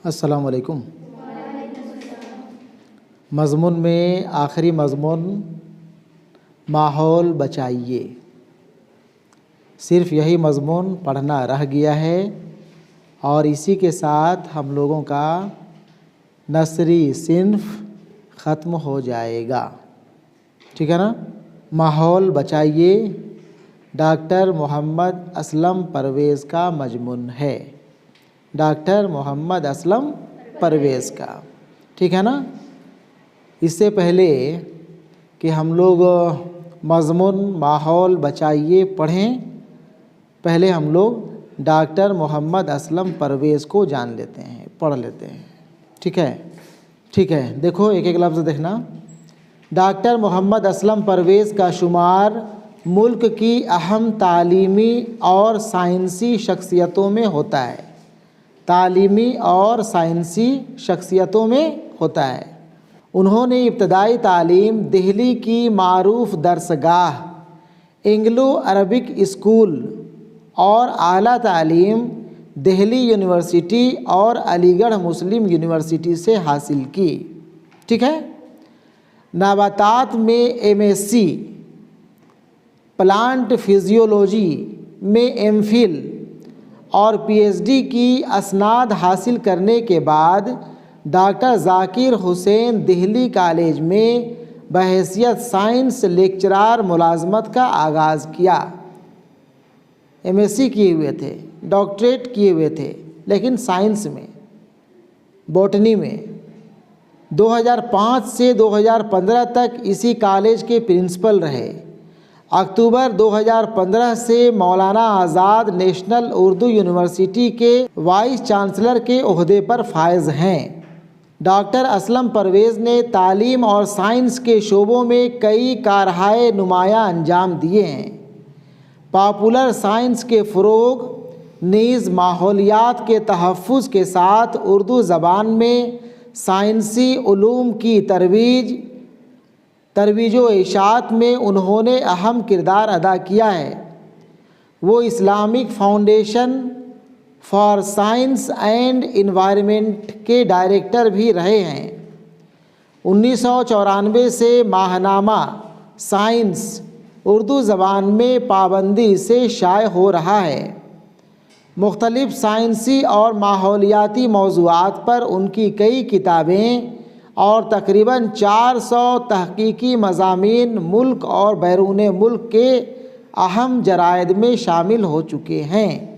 السلام علیکم۔ مضمون میں آخری مضمون ماحول بچائیے، صرف یہی مضمون پڑھنا رہ گیا ہے اور اسی کے ساتھ ہم لوگوں کا نرسری صنف ختم ہو جائے گا، ٹھیک ہے نا؟ ماحول بچائیے ڈاکٹر محمد اسلم پرویز کا مضمون ہے، ڈاکٹر محمد اسلم پرویز کا، ٹھیک ہے نا؟ اس سے پہلے کہ ہم لوگ مضمون ماحول بچائیے پڑھیں، پہلے ہم لوگ ڈاکٹر محمد اسلم پرویز کو جان لیتے ہیں، پڑھ لیتے ہیں، ٹھیک ہے؟ ٹھیک ہے، دیکھو ایک ایک لفظ دیکھنا۔ ڈاکٹر محمد اسلم پرویز کا شمار ملک کی اہم تعلیمی اور سائنسی شخصیتوں میں ہوتا ہے، تعلیمی اور سائنسی شخصیتوں میں ہوتا ہے۔ انہوں نے ابتدائی تعلیم دہلی کی معروف درسگاہ اینگلو عربک اسکول اور اعلیٰ تعلیم دہلی یونیورسٹی اور علی گڑھ مسلم یونیورسٹی سے حاصل کی، ٹھیک ہے؟ نباتات میں M S C, plant physiology میں ایم فل اور پی ایچ ڈی کی اسناد حاصل کرنے کے بعد ڈاکٹر ذاکر حسین دہلی کالج میں بحیثیت سائنس لیکچرار ملازمت کا آغاز کیا۔ ایم ایس سی کیے ہوئے تھے، ڈاکٹریٹ کیے ہوئے تھے، لیکن سائنس میں، بوٹنی میں۔ 2005 سے 2015 تک اسی کالج کے پرنسپل رہے۔ اکتوبر 2015 سے مولانا آزاد نیشنل اردو یونیورسٹی کے وائس چانسلر کے عہدے پر فائز ہیں۔ ڈاکٹر اسلم پرویز نے تعلیم اور سائنس کے شعبوں میں کئی کارہائے نمایاں انجام دیے ہیں۔ پاپولر سائنس کے فروغ نیز ماحولیات کے تحفظ کے ساتھ اردو زبان میں سائنسی علوم کی ترویج و اشاعت میں انہوں نے اہم کردار ادا کیا ہے۔ وہ Islamic foundation for science and environment کے ڈائریکٹر بھی رہے ہیں۔ 1994 سے ماہنامہ سائنس اردو زبان میں پابندی سے شائع ہو رہا ہے۔ مختلف سائنسی اور ماحولیاتی موضوعات پر ان کی کئی کتابیں اور تقریباً 400 تحقیقی مضامین ملک اور بیرون ملک کے اہم جرائد میں شامل ہو چکے ہیں۔